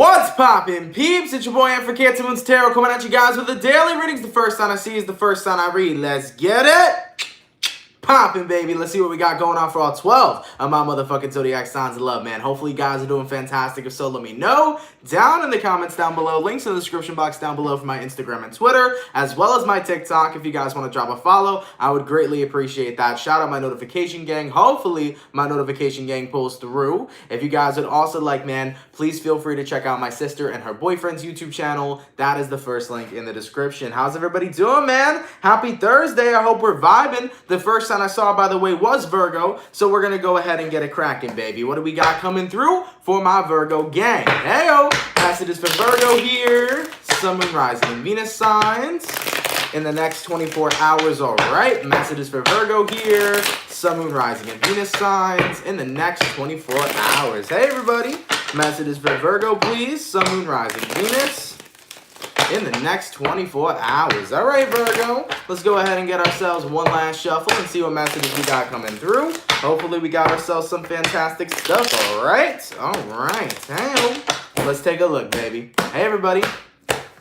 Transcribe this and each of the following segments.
What's poppin', peeps? It's your boy for CancerMoonsTarot coming at you guys with the daily readings. The first sign I see is the first sign I read. Let's get it! Poppin', baby. Let's see what we got going on for all 12 of my motherfucking zodiac signs of love, man. Hopefully you guys are doing fantastic. If so, let me know down in the comments down below. Links in the description box down below for my Instagram and Twitter, as well as my TikTok. If you guys want to drop a follow, I would greatly appreciate that. Shout out my notification gang. Hopefully my notification gang pulls through. If you guys would also like, man, please feel free to check out my sister and her boyfriend's YouTube channel. That is the first link in the description. How's everybody doing, man? Happy Thursday. I hope we're vibing. The first sign I saw, by the way, was Virgo, so we're gonna go ahead and get it cracking, baby. What do we got coming through for my Virgo gang? Heyo! Messages for Virgo here. Sun, Moon, Rising, and Venus signs in the next 24 hours. All right, messages for Virgo here. Sun, Moon, Rising, and Venus signs in the next 24 hours. Hey, everybody. Messages for Virgo, please. Sun, Moon, Rising, Venus in the next 24 hours. All right, Virgo, let's go ahead and get ourselves one last shuffle and see what messages we got coming through. Hopefully we got ourselves some fantastic stuff. All right. Damn. Let's take a look, baby. Hey, everybody.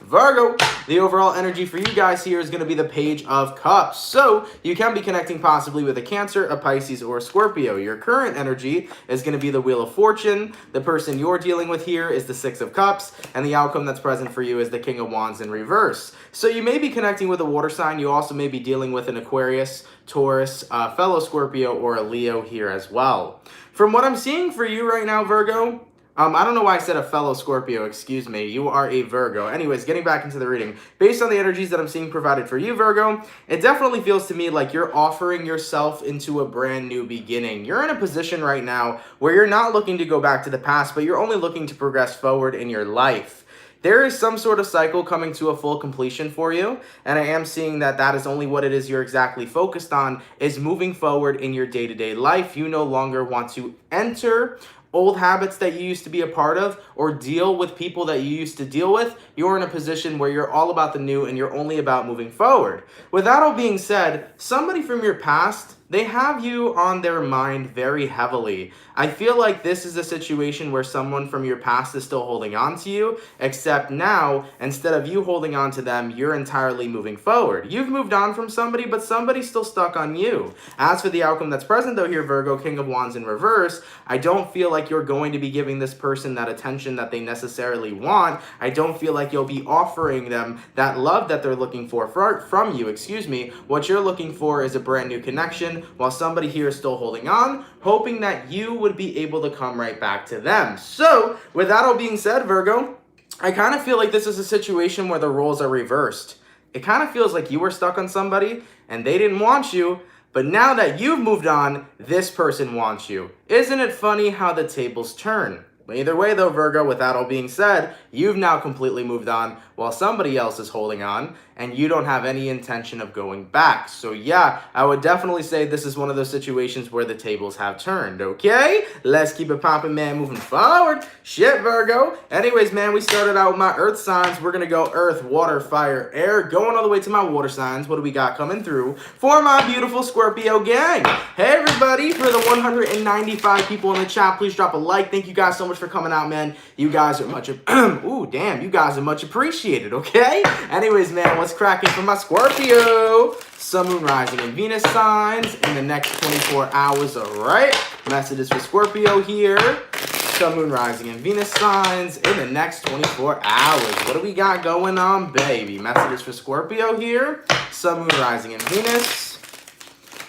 Virgo, the overall energy for you guys here is going to be the Page of Cups. So you can be connecting possibly with a Cancer, a Pisces, or a Scorpio. Your current energy is going to be the Wheel of Fortune. The person you're dealing with here is the Six of Cups. And the outcome that's present for you is the King of Wands in reverse. So you may be connecting with a water sign. You also may be dealing with an Aquarius, Taurus, fellow Scorpio, or a Leo here as well. From what I'm seeing for you right now, Virgo, I don't know why I said a fellow Scorpio, excuse me. You are a Virgo. Anyways, getting back into the reading. Based on the energies that I'm seeing provided for you, Virgo, it definitely feels to me like you're offering yourself into a brand new beginning. You're in a position right now where you're not looking to go back to the past, but you're only looking to progress forward in your life. There is some sort of cycle coming to a full completion for you, and I am seeing that that is only what it is you're exactly focused on, is moving forward in your day-to-day life. You no longer want to enter old habits that you used to be a part of or deal with people that you used to deal with. You're in a position where you're all about the new and you're only about moving forward. With that all being said, somebody from your past, they have you on their mind very heavily. I feel like this is a situation where someone from your past is still holding on to you, except now, instead of you holding on to them, you're entirely moving forward. You've moved on from somebody, but somebody's still stuck on you. As for the outcome that's present though here, Virgo, King of Wands in reverse, I don't feel like you're going to be giving this person that attention that they necessarily want. I don't feel like you'll be offering them that love that they're looking for from you, excuse me. What you're looking for is a brand new connection, while somebody here is still holding on, hoping that you would be able to come right back to them. So, with that all being said, Virgo, I kind of feel like this is a situation where the roles are reversed. It kind of feels like you were stuck on somebody and they didn't want you, but now that you've moved on, this person wants you. Isn't it funny how the tables turn? But either way though, Virgo, with that all being said, you've now completely moved on while somebody else is holding on and you don't have any intention of going back. So yeah, I would definitely say this is one of those situations where the tables have turned, okay? Let's keep it popping, man, moving forward. Shit, Virgo. Anyways, man, we started out with my earth signs. We're gonna go earth, water, fire, air, going all the way to my water signs. What do we got coming through for my beautiful Scorpio gang? Hey, everybody, for the 195 people in the chat, please drop a like. Thank you guys so much for coming out, man. You guys are much, ooh, damn, you guys are much appreciated, okay? Anyways, man, what's cracking for my Scorpio? Sun, Moon, Rising, and Venus signs in the next 24 hours, all right? Messages for Scorpio here. Sun, Moon, Rising, and Venus signs in the next 24 hours. What do we got going on, baby? Messages for Scorpio here. Sun, Moon, Rising, and Venus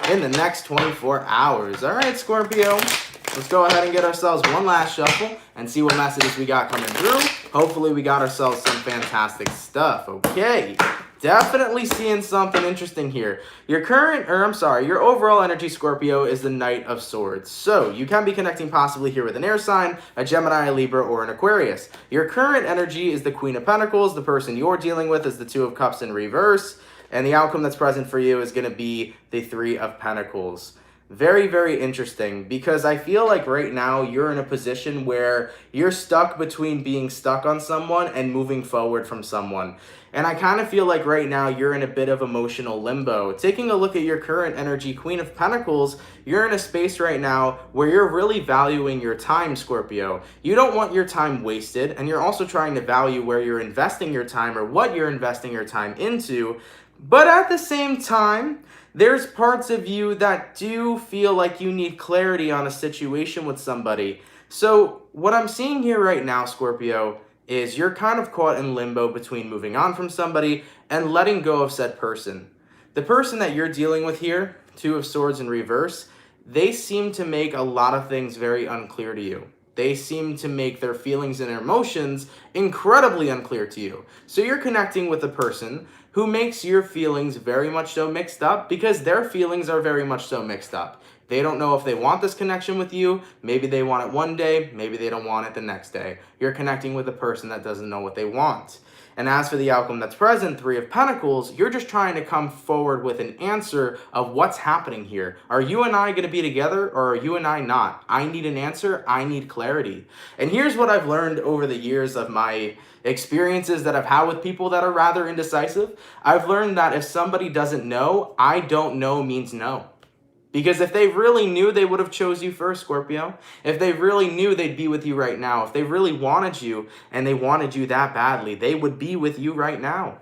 in the next 24 hours. All right, Scorpio. Let's go ahead and get ourselves one last shuffle and see what messages we got coming through. Hopefully we got ourselves some fantastic stuff, okay? Definitely seeing something interesting here. Your overall energy, Scorpio, is the Knight of Swords. So you can be connecting possibly here with an air sign, a Gemini, a Libra, or an Aquarius. Your current energy is the Queen of Pentacles. The person you're dealing with is the Two of Cups in reverse. And the outcome that's present for you is going to be the Three of Pentacles. Very, very interesting, because I feel like right now you're in a position where you're stuck between being stuck on someone and moving forward from someone. And I kind of feel like right now you're in a bit of emotional limbo. Taking a look at your current energy, Queen of Pentacles, you're in a space right now where you're really valuing your time, Scorpio. You don't want your time wasted, and you're also trying to value where you're investing your time or what you're investing your time into. But at the same time, there's parts of you that do feel like you need clarity on a situation with somebody. So what I'm seeing here right now, Scorpio, is you're kind of caught in limbo between moving on from somebody and letting go of said person. The person that you're dealing with here, Two of Swords in reverse, they seem to make a lot of things very unclear to you. They seem to make their feelings and their emotions incredibly unclear to you. So you're connecting with a person who makes your feelings very much so mixed up, because their feelings are very much so mixed up. They don't know if they want this connection with you. Maybe they want it one day, maybe they don't want it the next day. You're connecting with a person that doesn't know what they want. And as for the outcome that's present, Three of Pentacles, you're just trying to come forward with an answer of what's happening here. Are you and I going to be together, or are you and I not? I need an answer. I need clarity. And here's what I've learned over the years of my experiences that I've had with people that are rather indecisive. I've learned that if somebody doesn't know, I don't know means no. Because if they really knew, they would have chose you first, Scorpio. If they really knew, they'd be with you right now. If they really wanted you, and they wanted you that badly, they would be with you right now.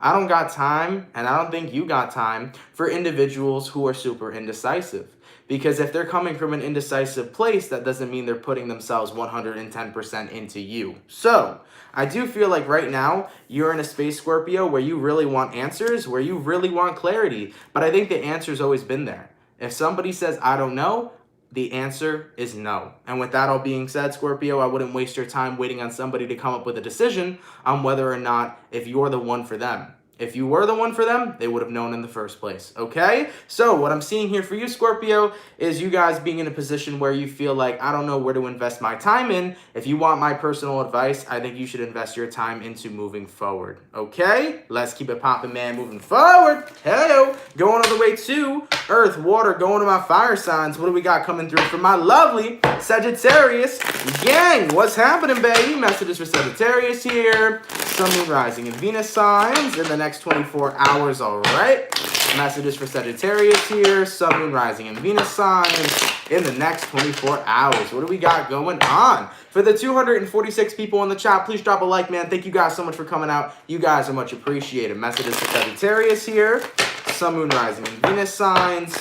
I don't got time, and I don't think you got time for individuals who are super indecisive. Because if they're coming from an indecisive place, that doesn't mean they're putting themselves 110% into you. So, I do feel like right now, you're in a space, Scorpio, where you really want answers, where you really want clarity. But I think the answer's always been there. If somebody says, I don't know, the answer is no. And with that all being said, Scorpio, I wouldn't waste your time waiting on somebody to come up with a decision on whether or not if you're the one for them. If you were the one for them, they would have known in the first place, okay? So what I'm seeing here for you, Scorpio, is you guys being in a position where you feel like, I don't know where to invest my time in. If you want my personal advice, I think you should invest your time into moving forward, okay? Let's keep it popping, man, moving forward. Hey-o. Going all the way to Earth, Water, going to my fire signs. What do we got coming through for my lovely Sagittarius gang? What's happening, baby? Messages for Sagittarius here. Sun, Moon, Rising, and Venus signs in the next 24 hours, all right? Messages for Sagittarius here. Sun, Moon, Rising, and Venus signs in the next 24 hours. What do we got going on? For the 246 people in the chat, please drop a like, man. Thank you guys so much for coming out. You guys are much appreciated. Messages for Sagittarius here. Sun, Moon, Rising, and Venus signs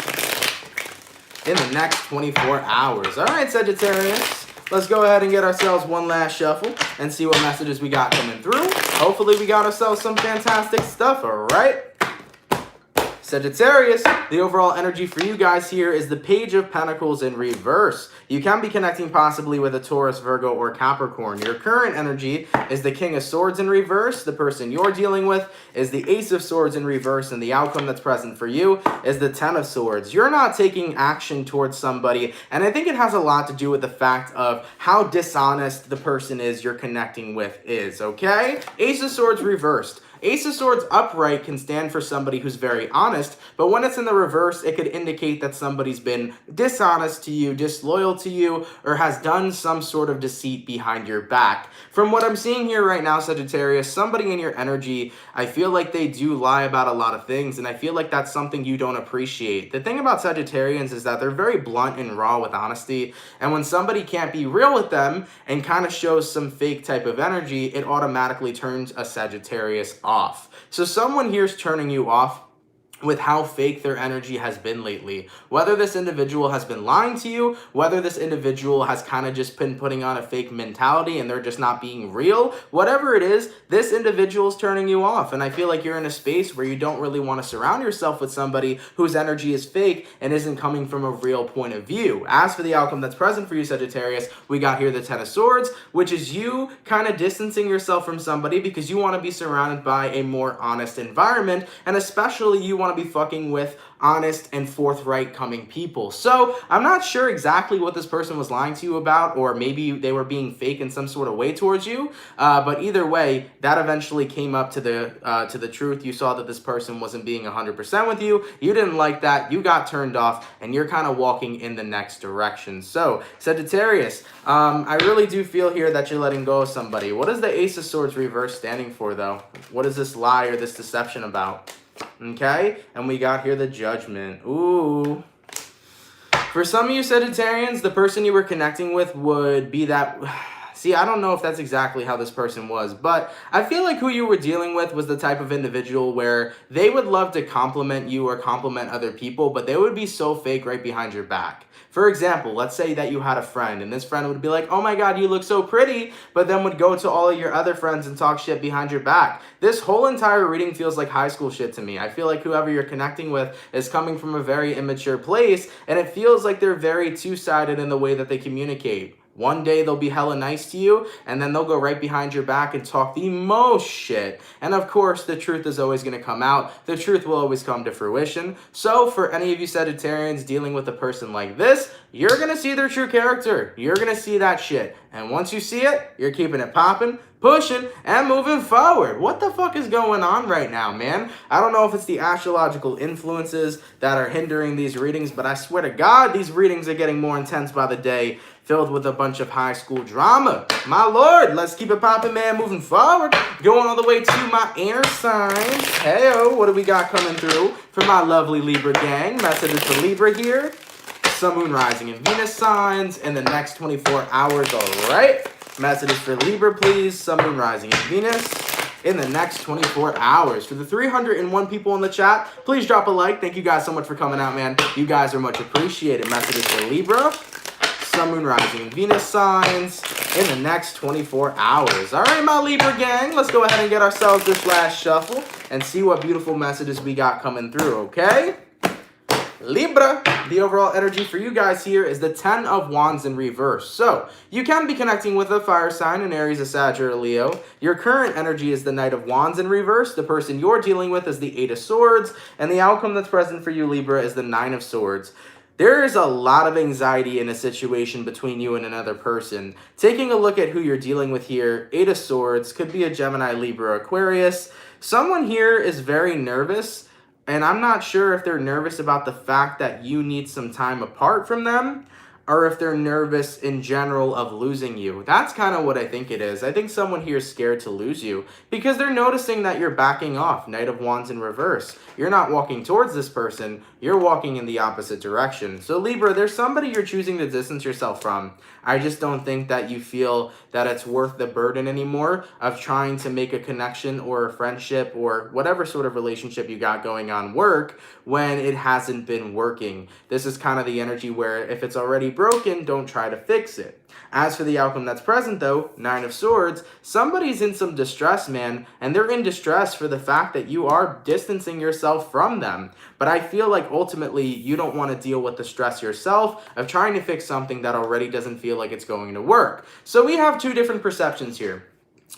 in the next 24 hours. All right, Sagittarius. Let's go ahead and get ourselves one last shuffle and see what messages we got coming through. Hopefully we got ourselves some fantastic stuff, all right? Sagittarius, the overall energy for you guys here is the Page of Pentacles in reverse. You can be connecting possibly with a Taurus, Virgo, or Capricorn. Your current energy is the King of Swords in reverse. The person you're dealing with is the Ace of Swords in reverse, and the outcome that's present for you is the Ten of Swords. You're not taking action towards somebody, and I think it has a lot to do with the fact of how dishonest the person is you're connecting with is, okay? Ace of Swords reversed. Ace of Swords upright can stand for somebody who's very honest, but when it's in the reverse, it could indicate that somebody's been dishonest to you, disloyal to you, or has done some sort of deceit behind your back. From what I'm seeing here right now, Sagittarius, somebody in your energy, I feel like they do lie about a lot of things, and I feel like that's something you don't appreciate. The thing about Sagittarians is that they're very blunt and raw with honesty, and when somebody can't be real with them and kind of shows some fake type of energy, it automatically turns a Sagittarius off. So someone here's turning you off with how fake their energy has been lately. Whether this individual has been lying to you, whether this individual has kind of just been putting on a fake mentality and they're just not being real, whatever it is, this individual is turning you off. And I feel like you're in a space where you don't really want to surround yourself with somebody whose energy is fake and isn't coming from a real point of view. As for the outcome that's present for you, Sagittarius, we got here the Ten of Swords, which is you kind of distancing yourself from somebody because you want to be surrounded by a more honest environment, and especially you want want to be fucking with honest and forthright coming people. So I'm not sure exactly what this person was lying to you about, or maybe they were being fake in some sort of way towards you. But either way, that eventually came up to the truth. You saw that this person wasn't being 100% with you. You didn't like that. You got turned off, and you're kind of walking in the next direction. So Sagittarius, I really do feel here that you're letting go of somebody. What is the Ace of Swords reverse standing for, though? What is this lie or this deception about? Okay, and we got here the Judgment. Ooh. For some of you Sagittarians, the person you were connecting with would be that... See, I don't know if that's exactly how this person was, but I feel like who you were dealing with was the type of individual where they would love to compliment you or compliment other people, but they would be so fake right behind your back. For example, let's say that you had a friend, and this friend would be like, oh my god, you look so pretty, but then would go to all of your other friends and talk shit behind your back. This whole entire reading feels like high school shit to me. I feel like whoever you're connecting with is coming from a very immature place, and it feels like they're very two-sided in the way that they communicate. One day they'll be hella nice to you, and then they'll go right behind your back and talk the most shit. And of course, the truth is always going to come out. The truth will always come to fruition. So for any of you Sagittarians dealing with a person like this, you're going to see their true character. You're going to see that shit. And once you see it, you're keeping it popping, pushing, and moving forward. What the fuck is going on right now, man? I don't know if it's the astrological influences that are hindering these readings, but I swear to God, these readings are getting more intense by the day, filled with a bunch of high school drama. My lord, let's keep it popping, man, moving forward. Going all the way to my air signs. Hey-o, what do we got coming through for my lovely Libra gang? Messages for Libra here. Sun, Moon, Rising, and Venus signs in the next 24 hours, all right? Messages for Libra, please. Sun, Moon, Rising, and Venus in the next 24 hours. For the 301 people in the chat, please drop a like. Thank you guys so much for coming out, man. You guys are much appreciated. Messages for Libra, Sun, Moon, Rising, and Venus signs in the next 24 hours. All right, my Libra gang, let's go ahead and get ourselves this last shuffle and see what beautiful messages we got coming through, okay? Libra, the overall energy for you guys here is the 10 of Wands in reverse. So, you can be connecting with a fire sign, an Aries, a Sag, or a Leo. Your current energy is the Knight of Wands in reverse. The person you're dealing with is the 8 of Swords. And the outcome that's present for you, Libra, is the 9 of Swords. There is a lot of anxiety in a situation between you and another person. Taking a look at who you're dealing with here, 8 of Swords, could be a Gemini, Libra, Aquarius. Someone here is very nervous. And I'm not sure if they're nervous about the fact that you need some time apart from them, or if they're nervous in general of losing you. That's kind of what I think it is. I think someone here is scared to lose you because they're noticing that you're backing off. Knight of Wands in reverse. You're not walking towards this person. You're walking in the opposite direction. So Libra, there's somebody you're choosing to distance yourself from. I just don't think that you feel that it's worth the burden anymore of trying to make a connection or a friendship or whatever sort of relationship you got going on work when it hasn't been working. This is kind of the energy where if it's already broken, don't try to fix it. As for the outcome that's present, though, 9 of Swords, somebody's in some distress, man, and they're in distress for the fact that you are distancing yourself from them. But I feel like ultimately you don't want to deal with the stress yourself of trying to fix something that already doesn't feel like it's going to work. So we have two different perceptions here.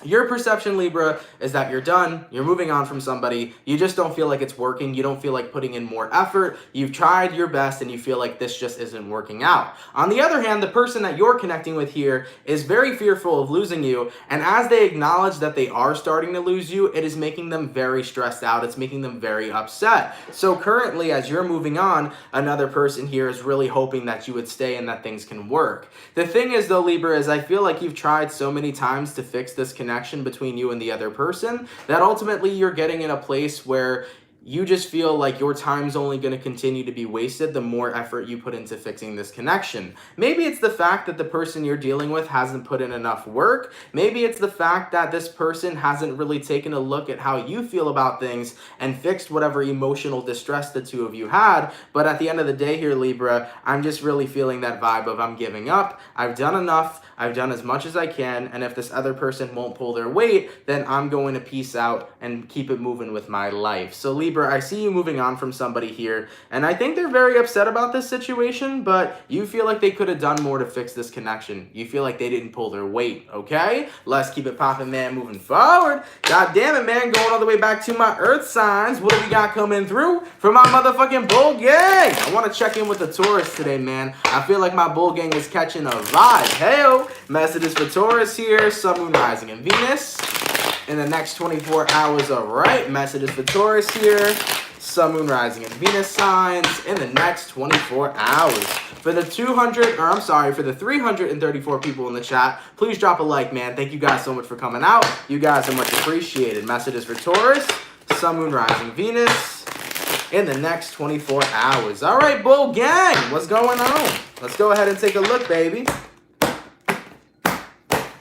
Your perception, Libra, is that you're done, you're moving on from somebody, you just don't feel like it's working, you don't feel like putting in more effort, you've tried your best and you feel like this just isn't working out. On the other hand, the person that you're connecting with here is very fearful of losing you, and as they acknowledge that they are starting to lose you, it is making them very stressed out, it's making them very upset. So currently, as you're moving on, another person here is really hoping that you would stay and that things can work. The thing is though, Libra, is I feel like you've tried so many times to fix this connection between you and the other person that ultimately you're getting in a place where you just feel like your time's only going to continue to be wasted the more effort you put into fixing this connection. Maybe it's the fact that the person you're dealing with hasn't put in enough work. Maybe it's the fact that this person hasn't really taken a look at how you feel about things and fixed whatever emotional distress the two of you had. But at the end of the day here, Libra, I'm just really feeling that vibe of I'm giving up. I've done enough. I've done as much as I can. And if this other person won't pull their weight, then I'm going to peace out and keep it moving with my life. So Libra, Libra, I see you moving on from somebody here, and I think they're very upset about this situation, but you feel like they could have done more to fix this connection. You feel like they didn't pull their weight, okay? Let's keep it popping, man, moving forward. God damn it, man, going all the way back to my earth signs. What do we got coming through for my motherfucking bull gang? I want to check in with the Taurus today, man. I feel like my bull gang is catching a vibe. Hey-o. Messages for Taurus here. Sun, Moon, Rising, and Venus in the next 24 hours. All right. Messages for Taurus here. Sun, Moon, Rising, and Venus signs in the next 24 hours. For the 334 people in the chat, please drop a like, man. Thank you guys so much for coming out. You guys are much appreciated. Messages for Taurus. Sun, Moon, Rising, Venus in the next 24 hours. All right, bull gang. What's going on? Let's go ahead and take a look, baby.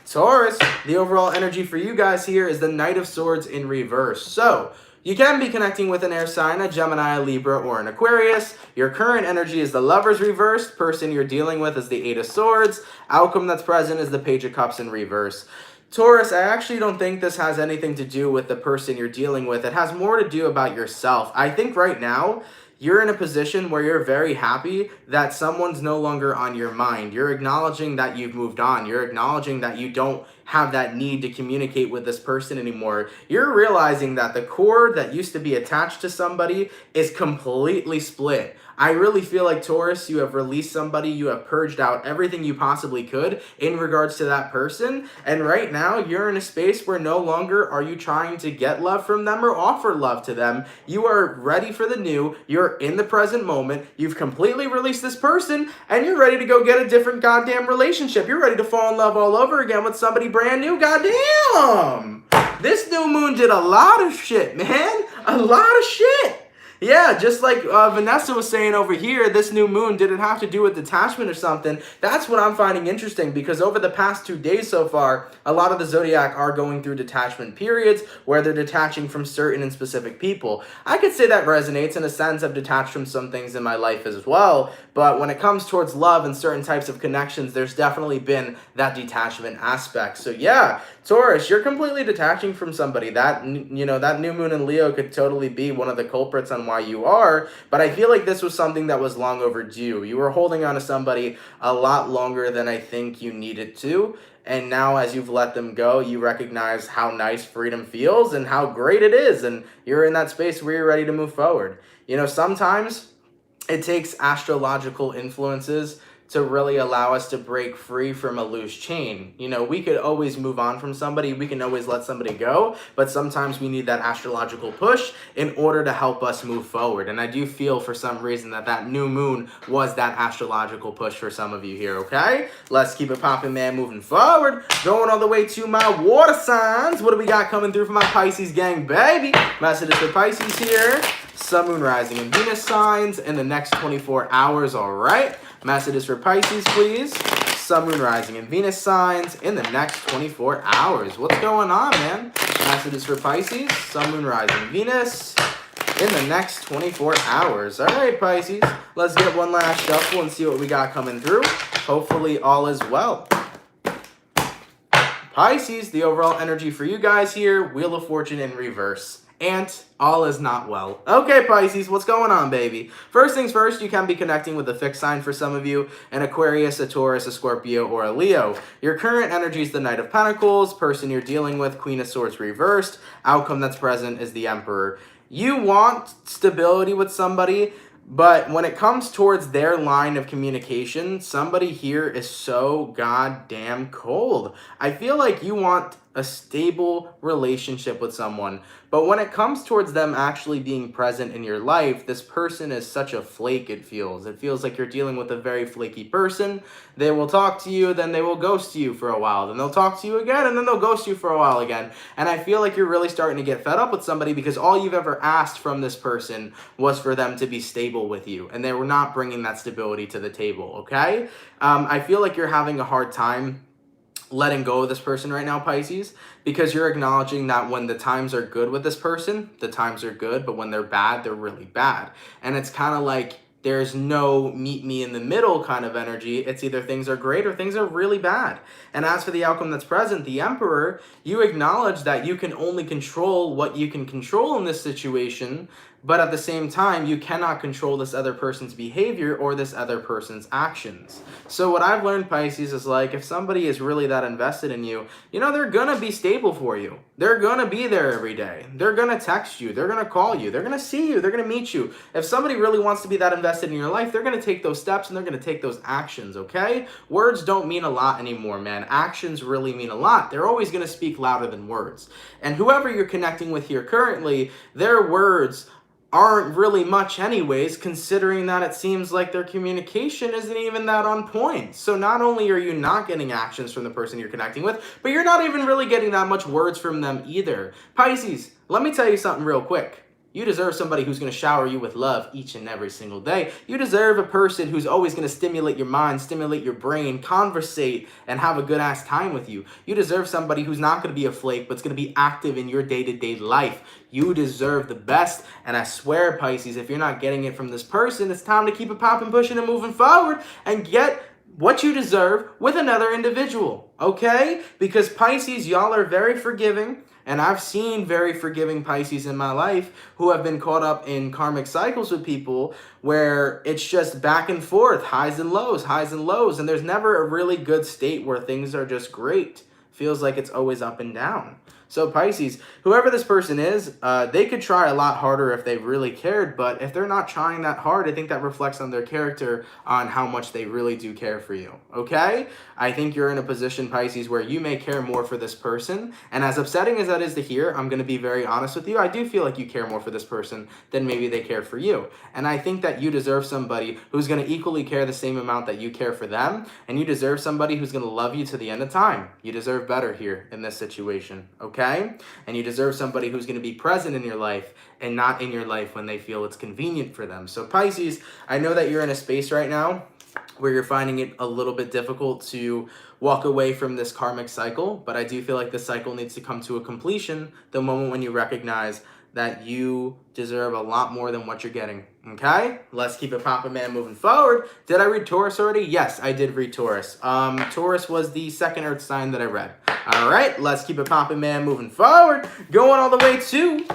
Taurus, the overall energy for you guys here is the Knight of Swords in reverse. So, you can be connecting with an air sign, a Gemini, a Libra, or an Aquarius. Your current energy is the Lovers reversed. Person you're dealing with is the Eight of Swords. Outcome that's present is the Page of Cups in reverse. Taurus, I actually don't think this has anything to do with the person you're dealing with. It has more to do about yourself. I think right now, you're in a position where you're very happy that someone's no longer on your mind. You're acknowledging that you've moved on. You're acknowledging that you don't have that need to communicate with this person anymore. You're realizing that the cord that used to be attached to somebody is completely split. I really feel like, Taurus, you have released somebody, you have purged out everything you possibly could in regards to that person, and right now you're in a space where no longer are you trying to get love from them or offer love to them. You are ready for the new, you're in the present moment, you've completely released this person, and you're ready to go get a different goddamn relationship. You're ready to fall in love all over again with somebody brand new. Goddamn! This new moon did a lot of shit, man. A lot of shit. Yeah, just like Vanessa was saying over here, this new moon didn't have to do with detachment or something. That's what I'm finding interesting, because over the past 2 days so far, a lot of the zodiac are going through detachment periods where they're detaching from certain and specific people. I could say that resonates in a sense. I've detached from some things in my life as well, but when it comes towards love and certain types of connections, there's definitely been that detachment aspect. So yeah, Taurus, you're completely detaching from somebody. That, you know, that new moon in Leo could totally be one of the culprits on why you are, but I feel like this was something that was long overdue. You were holding on to somebody a lot longer than I think you needed to, and now as you've let them go, you recognize how nice freedom feels and how great it is, and you're in that space where you're ready to move forward. You know, sometimes it takes astrological influences to really allow us to break free from a loose chain. You know, we could always move on from somebody, we can always let somebody go, but sometimes we need that astrological push in order to help us move forward. And I do feel for some reason that that new moon was that astrological push for some of you here, okay? Let's keep it popping, man, moving forward. Going all the way to my water signs. What do we got coming through for my Pisces gang, baby? Messages for Pisces here. Sun, Moon, Rising, and Venus signs in the next 24 hours, all right? Messages for Pisces, please. Sun, Moon, Rising, and Venus signs in the next 24 hours. What's going on, man? Messages for Pisces, Sun, Moon, Rising, Venus in the next 24 hours. All right, Pisces, let's get one last shuffle and see what we got coming through. Hopefully all is well. Pisces, the overall energy for you guys here, Wheel of Fortune in reverse. And all is not well. Okay, Pisces, what's going on, baby? First things first, you can be connecting with a fixed sign for some of you, an Aquarius, a Taurus, a Scorpio, or a Leo. Your current energy is the Knight of Pentacles. Person you're dealing with, Queen of Swords reversed. Outcome that's present is the Emperor. You want stability with somebody, but when it comes towards their line of communication, somebody here is so goddamn cold. I feel like you want a stable relationship with someone, but when it comes towards them actually being present in your life, this person is such a flake. It feels like you're dealing with a very flaky person. They will talk to you, then they will ghost you for a while, then they'll talk to you again, and then they'll ghost you for a while again. And I feel like you're really starting to get fed up with somebody because all you've ever asked from this person was for them to be stable with you, and they were not bringing that stability to the table, okay? I feel like you're having a hard time letting go of this person right now, Pisces, because you're acknowledging that when the times are good with this person, the times are good, but when they're bad, they're really bad. And it's kind of like there's no meet me in the middle kind of energy. It's either things are great or things are really bad. And as for the outcome that's present, the Emperor, you acknowledge that you can only control what you can control in this situation, But at the same time, you cannot control this other person's behavior or this other person's actions. So what I've learned, Pisces, is like, if somebody is really that invested in you, you know, they're gonna be stable for you. They're gonna be there every day. They're gonna text you. They're gonna call you. They're gonna see you. They're gonna meet you. If somebody really wants to be that invested in your life, they're gonna take those steps and they're gonna take those actions, okay? Words don't mean a lot anymore, man. Actions really mean a lot. They're always gonna speak louder than words. And whoever you're connecting with here currently, their words aren't really much anyways, considering that it seems like their communication isn't even that on point. So not only are you not getting actions from the person you're connecting with, but you're not even really getting that much words from them either. Pisces, let me tell you something real quick. You deserve somebody who's going to shower you with love each and every single day. You deserve a person who's always going to stimulate your mind, stimulate your brain, conversate, and have a good-ass time with you. You deserve somebody who's not going to be a flake, but it's going to be active in your day-to-day life. You deserve the best, and I swear, Pisces, if you're not getting it from this person, it's time to keep it popping, pushing, and moving forward, and get what you deserve with another individual, okay? Because Pisces, y'all are very forgiving. And I've seen very forgiving Pisces in my life who have been caught up in karmic cycles with people where it's just back and forth, highs and lows, and there's never a really good state where things are just great. Feels like it's always up and down. So Pisces, whoever this person is, they could try a lot harder if they really cared, but if they're not trying that hard, I think that reflects on their character, on how much they really do care for you, okay? I think you're in a position, Pisces, where you may care more for this person, and as upsetting as that is to hear, I'm going to be very honest with you, I do feel like you care more for this person than maybe they care for you, and I think that you deserve somebody who's going to equally care the same amount that you care for them, and you deserve somebody who's going to love you to the end of time. You deserve better here in this situation, okay? And you deserve somebody who's going to be present in your life and not in your life when they feel it's convenient for them. So Pisces, I know that you're in a space right now where you're finding it a little bit difficult to walk away from this karmic cycle, but I do feel like this cycle needs to come to a completion the moment when you recognize that you deserve a lot more than what you're getting, okay? Let's keep it poppin', man, moving forward. Did I read Taurus already? Yes, I did read Taurus. Taurus was the second earth sign that I read. All right, let's keep it poppin', man, moving forward. Going all the way to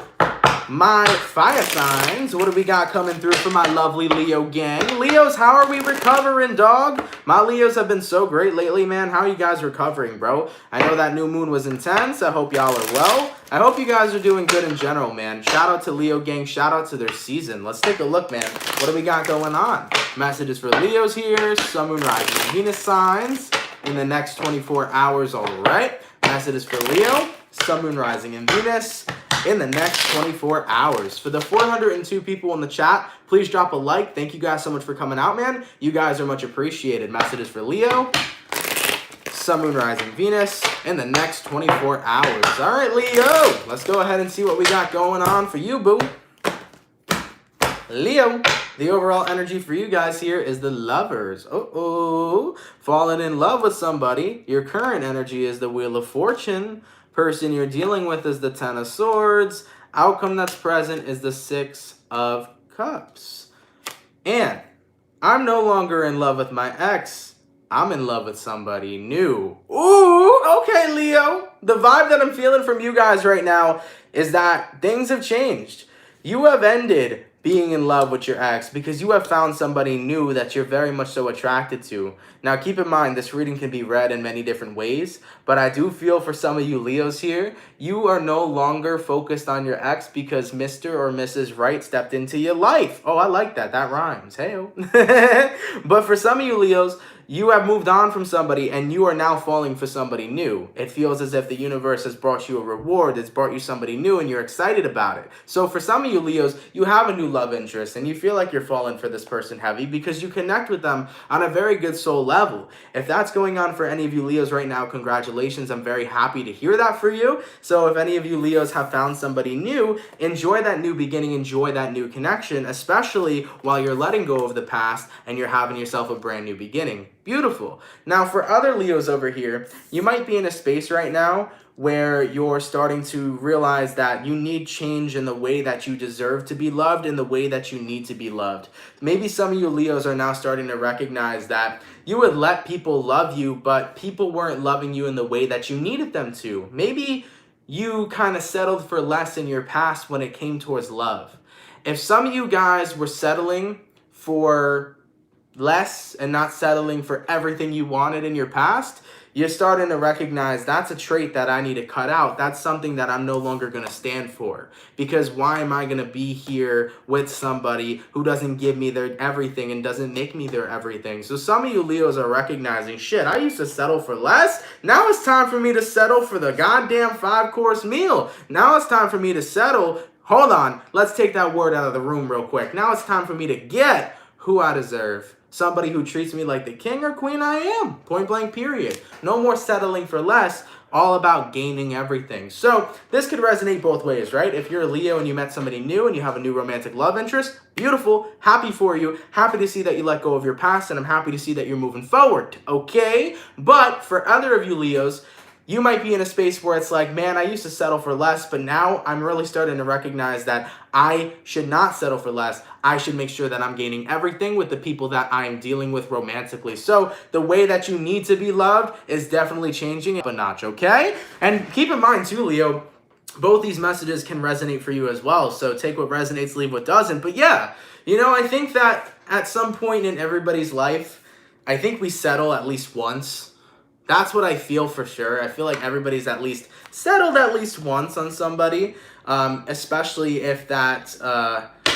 my fire signs. What do we got coming through for my lovely Leo gang? Leos, how are we recovering, dog? My Leos have been so great lately, man. How are you guys recovering, bro? I know that new moon was intense. I hope y'all are well. I hope you guys are doing good in general, man. Shout out to Leo gang. Shout out to their season. Let's take a look, man. What do we got going on? Messages for Leos here. Sun, Moon, Rising, Venus signs in the next 24 hours, all right? Messages for Leo. Sun, Moon, Rising, and Venus in the next 24 hours. For the 402 people in the chat, please drop a like. Thank you guys so much for coming out, man. You guys are much appreciated. Messages for Leo. Sun, Moon, Rising, Venus in the next 24 hours. All right, Leo. Let's go ahead and see what we got going on for you, boo. Leo, the overall energy for you guys here is the Lovers. Falling in love with somebody. Your current energy is the Wheel of Fortune. Person you're dealing with is the Ten of Swords. Outcome that's present is the Six of Cups. And I'm no longer in love with my ex. I'm in love with somebody new. Ooh, okay, Leo. The vibe that I'm feeling from you guys right now is that things have changed. You have ended being in love with your ex because you have found somebody new that you're very much so attracted to. Now, keep in mind, this reading can be read in many different ways, but I do feel for some of you Leos here, you are no longer focused on your ex because Mr. or Mrs. Right stepped into your life. Oh, I like that. That rhymes. Hey-o. But for some of you Leos, you have moved on from somebody and you are now falling for somebody new. It feels as if the universe has brought you a reward. It's brought you somebody new and you're excited about it. So for some of you Leos, you have a new love interest and you feel like you're falling for this person heavy because you connect with them on a very good soul level. If that's going on for any of you Leos right now, congratulations. I'm very happy to hear that for you. So if any of you Leos have found somebody new, enjoy that new beginning, enjoy that new connection, especially while you're letting go of the past and you're having yourself a brand new beginning. Beautiful. Now, for other Leos over here, you might be in a space right now where you're starting to realize that you need change in the way that you deserve to be loved, in the way that you need to be loved. Maybe some of you Leos are now starting to recognize that you would let people love you, but people weren't loving you in the way that you needed them to. Maybe you kind of settled for less in your past when it came towards love. if some of you guys were settling for less and not settling for everything you wanted in your past, you're starting to recognize that's a trait that I need to cut out. That's something that I'm no longer going to stand for. Because why am I going to be here with somebody who doesn't give me their everything and doesn't make me their everything? So some of you Leos are recognizing, shit, I used to settle for less. Now it's time for me to settle for the goddamn 5-course meal. Now it's time for me to settle. Hold on. Let's take that word out of the room real quick. Now it's time for me to get who I deserve. Somebody who treats me like the king or queen I am. Point blank, period. No more settling for less. All about gaining everything. So this could resonate both ways, right? If you're a Leo and you met somebody new and you have a new romantic love interest, beautiful. Happy for you. Happy to see that you let go of your past, and I'm happy to see that you're moving forward, okay? But for other of you Leos, you might be in a space where it's like, man, I used to settle for less, but now I'm really starting to recognize that I should not settle for less. I should make sure that I'm gaining everything with the people that I'm dealing with romantically. So the way that you need to be loved is definitely changing a notch, okay? And keep in mind too, Leo, both these messages can resonate for you as well. So take what resonates, leave what doesn't. But yeah, you know, I think that at some point in everybody's life, I think we settle at least once. That's what I feel for sure. I feel like everybody's at least settled at least once on somebody, especially if that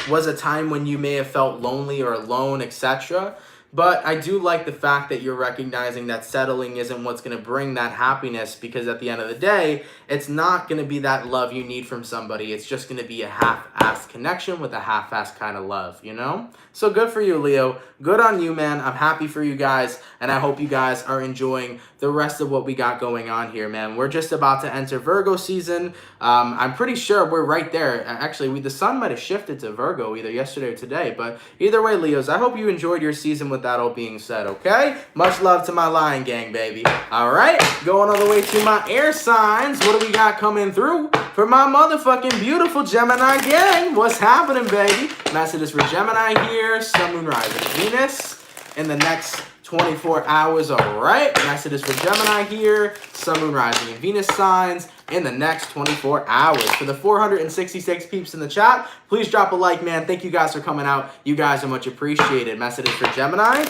was a time when you may have felt lonely or alone, etc. But I do like the fact that you're recognizing that settling isn't what's going to bring that happiness, because at the end of the day, it's not going to be that love you need from somebody. It's just going to be a half-assed connection with a half-assed kind of love, you know? So good for you, Leo. Good on you, man. I'm happy for you guys, and I hope you guys are enjoying the rest of what we got going on here, man. We're just about to enter Virgo season. I'm pretty sure we're right there. Actually, the sun might have shifted to Virgo either yesterday or today, but either way, Leos, I hope you enjoyed your season with that all being said, okay? Much love to my Lion Gang, baby. All right, going all the way to my air signs. What do we got coming through for my motherfucking beautiful Gemini gang? What's happening, baby? Messages for Gemini here, Sun, Moon, Rising, Venus in the next 24 hours, all right? Messages for Gemini here, Sun, Moon, Rising, and Venus signs in the next 24 hours. For the 466 peeps in the chat, please drop a like, man. Thank you guys for coming out. You guys are much appreciated. Messages for Gemini,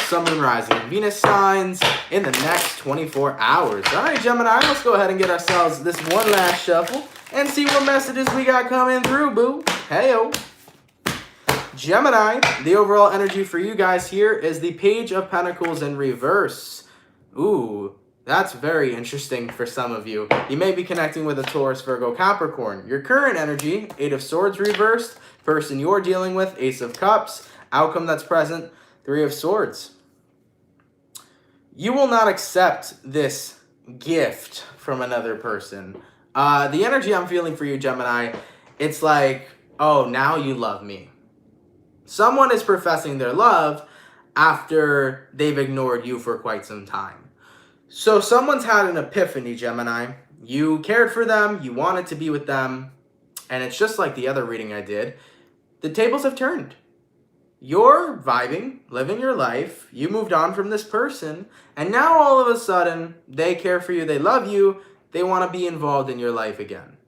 Sun, Moon, Rising, and Venus signs in the next 24 hours. All right, Gemini, let's go ahead and get ourselves this one last shuffle and see what messages we got coming through, boo. Hey-o. Gemini, the overall energy for you guys here is the Page of Pentacles in reverse. Ooh, that's very interesting for some of you. You may be connecting with a Taurus, Virgo, Capricorn. Your current energy, 8 of Swords reversed. Person you're dealing with, Ace of Cups. Outcome that's present, 3 of Swords. You will not accept this gift from another person. The energy I'm feeling for you, Gemini, it's like, oh, now you love me. Someone is professing their love after they've ignored you for quite some time. So someone's had an epiphany, Gemini. You cared for them, you wanted to be with them, and it's just like the other reading I did. The tables have turned. You're vibing, living your life, you moved on from this person, and now all of a sudden, they care for you, they love you, they want to be involved in your life again.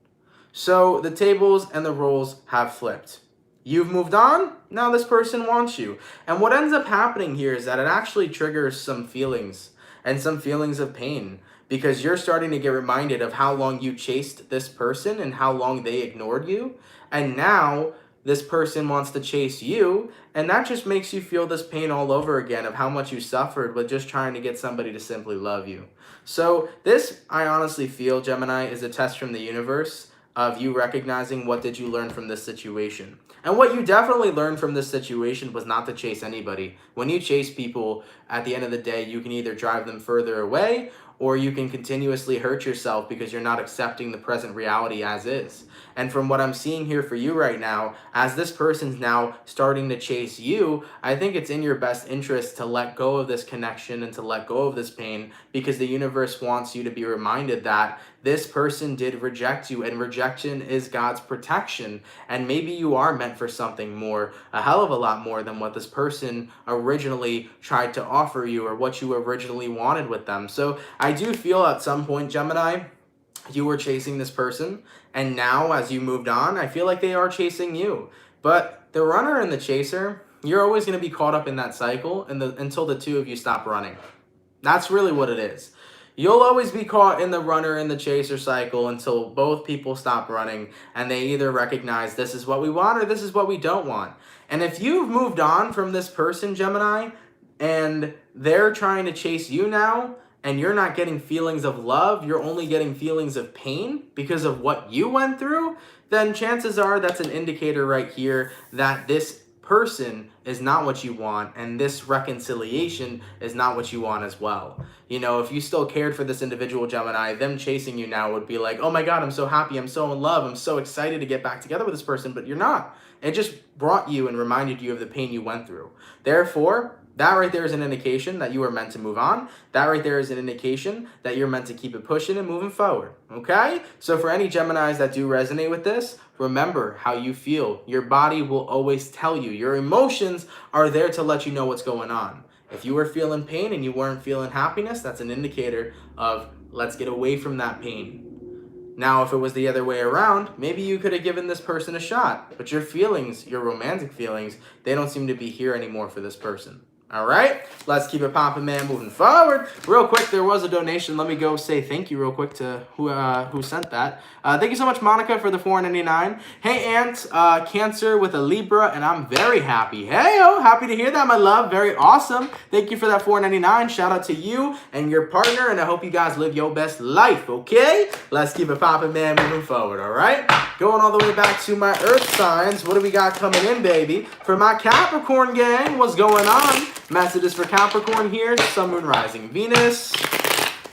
So the tables and the roles have flipped. You've moved on, now this person wants you. And what ends up happening here is that it actually triggers some feelings and some feelings of pain, because you're starting to get reminded of how long you chased this person and how long they ignored you. And now this person wants to chase you, and that just makes you feel this pain all over again of how much you suffered with just trying to get somebody to simply love you. So this, I honestly feel, Gemini, is a test from the universe of you recognizing what did you learn from this situation. And what you definitely learned from this situation was not to chase anybody. When you chase people, at the end of the day, you can either drive them further away, or you can continuously hurt yourself because you're not accepting the present reality as is. And from what I'm seeing here for you right now, as this person's now starting to chase you, I think it's in your best interest to let go of this connection and to let go of this pain, because the universe wants you to be reminded that this person did reject you, and rejection is God's protection. And maybe you are meant for something more, a hell of a lot more than what this person originally tried to offer you or what you originally wanted with them. So I do feel at some point, Gemini, you were chasing this person, and now as you moved on, I feel like they are chasing you. But the runner and the chaser, you're always going to be caught up in that cycle until the two of you stop running. That's really what it is. You'll always be caught in the runner and the chaser cycle until both people stop running and they either recognize this is what we want or this is what we don't want. And if you've moved on from this person, Gemini, and they're trying to chase you now, and you're not getting feelings of love, you're only getting feelings of pain because of what you went through, then chances are that's an indicator right here that this person is not what you want, and this reconciliation is not what you want as well. You know, if you still cared for this individual, Gemini, them chasing you now would be like, oh my God, I'm so happy, I'm so in love, I'm so excited to get back together with this person, but you're not. It just brought you and reminded you of the pain you went through. Therefore, that right there is an indication that you are meant to move on. That right there is an indication that you're meant to keep it pushing and moving forward, okay? So for any Geminis that do resonate with this, remember how you feel. Your body will always tell you. Your emotions are there to let you know what's going on. If you were feeling pain and you weren't feeling happiness, that's an indicator of let's get away from that pain. Now, if it was the other way around, maybe you could have given this person a shot, but your feelings, your romantic feelings, they don't seem to be here anymore for this person. All right, let's keep it popping, man, moving forward. Real quick, there was a donation. Let me go say thank you real quick to who sent that. Thank you so much, Monica, for the $4.99. Hey, Aunt, Cancer with a Libra, and I'm very happy. Hey-o, happy to hear that, my love. Very awesome. Thank you for that $4.99. Shout out to you and your partner, and I hope you guys live your best life, okay? Let's keep it popping, man, moving forward, all right? Going all the way back to my Earth signs. What do we got coming in, baby? For my Capricorn gang, what's going on? Messages for Capricorn here, Sun, Moon, Rising, Venus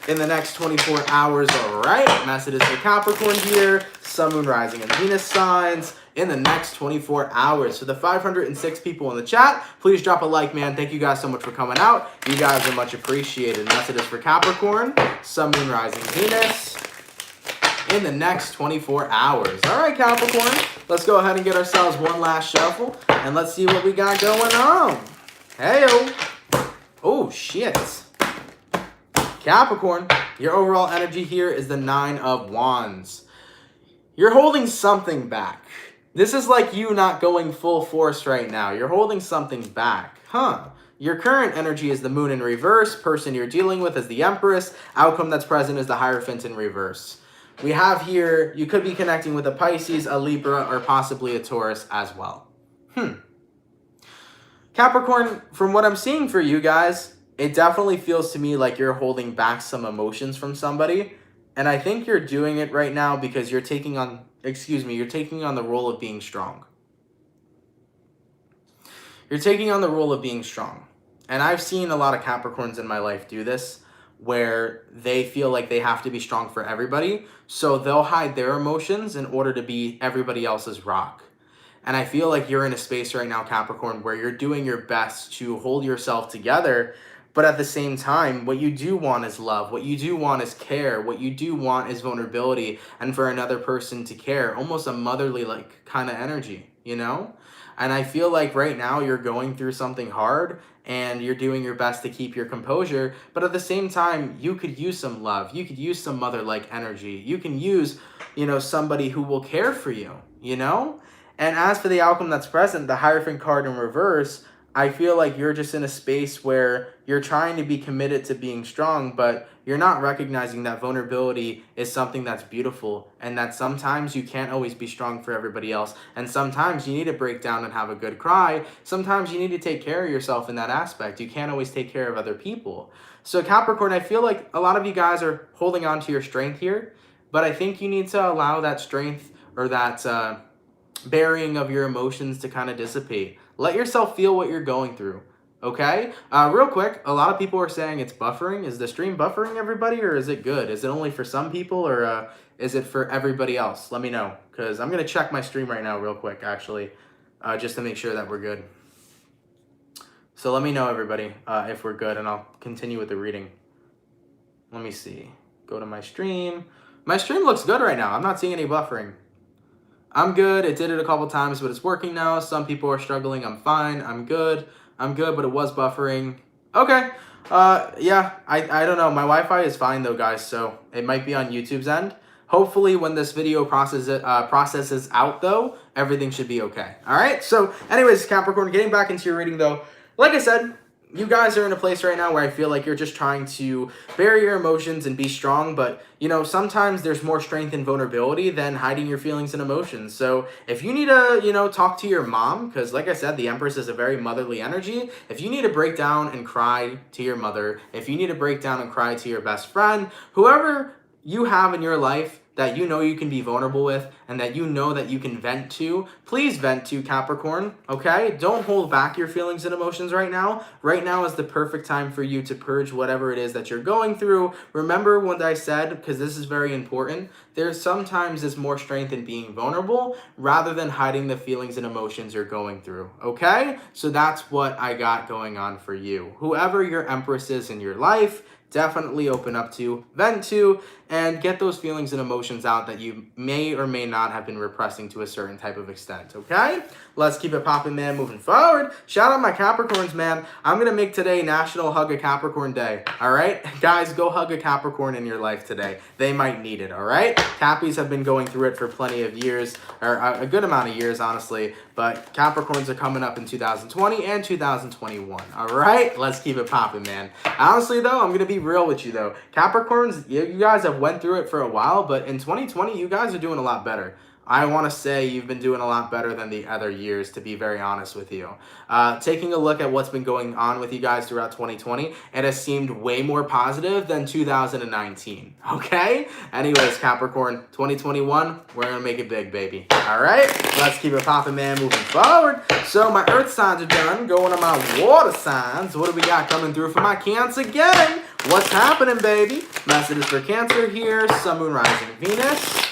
in the next 24 hours, all right? Messages for Capricorn here, Sun, Moon, Rising, and Venus signs in the next 24 hours. For the 506 people in the chat, please drop a like, man. Thank you guys so much for coming out. You guys are much appreciated. Messages for Capricorn, Sun, Moon, Rising, Venus in the next 24 hours. All right, Capricorn, let's go ahead and get ourselves one last shuffle, and let's see what we got going on. Hey-o. Oh, shit. Capricorn, your overall energy here is the 9 of Wands. You're holding something back. This is like you not going full force right now. You're holding something back. Your current energy is the Moon in reverse. Person you're dealing with is the Empress. Outcome that's present is the Hierophant in reverse. We have here, you could be connecting with a Pisces, a Libra, or possibly a Taurus as well. Capricorn, from what I'm seeing for you guys, it definitely feels to me like you're holding back some emotions from somebody. And I think you're doing it right now because you're taking on, you're taking on the role of being strong. You're taking on the role of being strong. And I've seen a lot of Capricorns in my life do this, where they feel like they have to be strong for everybody. So they'll hide their emotions in order to be everybody else's rock. And I feel like you're in a space right now, Capricorn, where you're doing your best to hold yourself together. But at the same time, what you do want is love. What you do want is care. What you do want is vulnerability and for another person to care. Almost a motherly like kind of energy, you know? And I feel like right now you're going through something hard and you're doing your best to keep your composure. But at the same time, you could use some love. You could use some mother-like energy. You can use, you know, somebody who will care for you, you know? And as for the outcome that's present, the Hierophant card in reverse, I feel like you're just in a space where you're trying to be committed to being strong, but you're not recognizing that vulnerability is something that's beautiful and that sometimes you can't always be strong for everybody else. And sometimes you need to break down and have a good cry. Sometimes you need to take care of yourself in that aspect. You can't always take care of other people. So Capricorn, I feel like a lot of you guys are holding on to your strength here, but I think you need to allow that strength or that burying of your emotions to kind of dissipate. Let yourself feel what you're going through, okay? Real quick, a lot of people are saying it's buffering. Is the stream buffering everybody, or is it good? Is it only for some people, or is it for everybody else? Let me know, because I'm going to check my stream right now real quick, actually, just to make sure that we're good. So let me know, everybody, if we're good, and I'll continue with the reading. Let me see. Go to my stream. My stream looks good right now. I'm not seeing any buffering. I'm good. It did it a couple times, but it's working now. Some people are struggling. I'm fine. I'm good. But it was buffering. Okay. Yeah, I don't know. My Wi-Fi is fine though, guys, so it might be on YouTube's end. Hopefully when this video processes out though, everything should be okay. All right. So anyways, Capricorn, getting back into your reading though, like I said, you guys are in a place right now where I feel like you're just trying to bury your emotions and be strong. But, you know, sometimes there's more strength in vulnerability than hiding your feelings and emotions. So if you need to, you know, talk to your mom, because like I said, the Empress is a very motherly energy. If you need to break down and cry to your mother, if you need to break down and cry to your best friend, whoever you have in your life that you know you can be vulnerable with and that you know that you can vent to, please vent to, Capricorn, okay? Don't hold back your feelings and emotions right now. Right now is the perfect time for you to purge whatever it is that you're going through. Remember what I said, because this is very important. There's sometimes is more strength in being vulnerable rather than hiding the feelings and emotions you're going through, okay? So that's what I got going on for you. Whoever your Empress is in your life, definitely open up to, vent to, and get those feelings and emotions out that you may or may not have been repressing to a certain type of extent, okay? Let's keep it popping, man, moving forward. Shout out my Capricorns, man. I'm going to make today National Hug a Capricorn Day, all right? Guys, go hug a Capricorn in your life today. They might need it, all right? Cappies have been going through it for plenty of years, or a good amount of years, honestly, but Capricorns are coming up in 2020 and 2021, all right? Let's keep it popping, man. Honestly, though, I'm going to be real with you, though. Capricorns, you guys have went through it for a while, but in 2020, you guys are doing a lot better. I want to say you've been doing a lot better than the other years, to be very honest with you. Taking a look at what's been going on with you guys throughout 2020, it has seemed way more positive than 2019, okay? Anyways, Capricorn, 2021, we're going to make it big, baby. All right? Let's keep it popping, man, moving forward. So my earth signs are done. Going on my water signs. What do we got coming through for my Cancer gang? What's happening, baby? Messages for Cancer here. Sun, Moon, Rising, Venus.